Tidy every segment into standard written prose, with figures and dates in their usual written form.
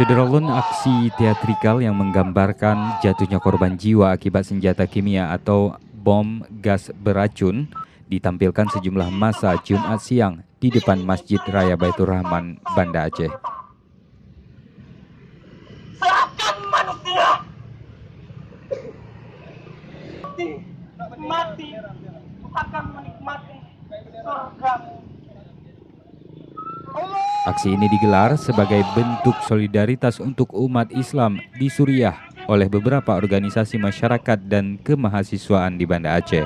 Syederalun aksi teatrikal yang menggambarkan jatuhnya korban jiwa akibat senjata kimia atau bom gas beracun ditampilkan sejumlah massa Jumat siang di depan Masjid Raya Baitur Rahman, Banda Aceh. Serahkan manusia. Mati akan menikmati surgamu. Aksi ini digelar sebagai bentuk solidaritas untuk umat Islam di Suriah oleh beberapa organisasi masyarakat dan kemahasiswaan di Banda Aceh.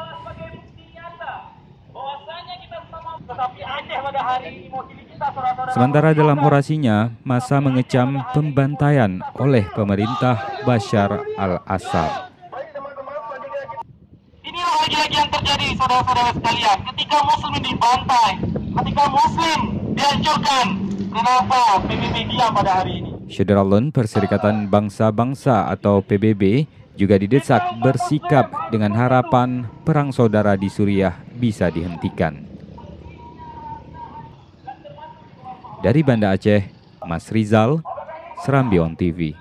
Sementara dalam orasinya, massa mengecam pembantaian oleh pemerintah Bashar al-Assad. Inilah lagi-lagi yang terjadi, saudara-saudara sekalian. Ketika muslim dibantai, ketika muslim dihancurkan, kenapa PBB diam pada hari ini? Syederalun Perserikatan Bangsa-Bangsa atau PBB juga didesak bersikap dengan harapan perang saudara di Suriah bisa dihentikan. Dari Banda Aceh, Mas Rizal, Serambi On TV.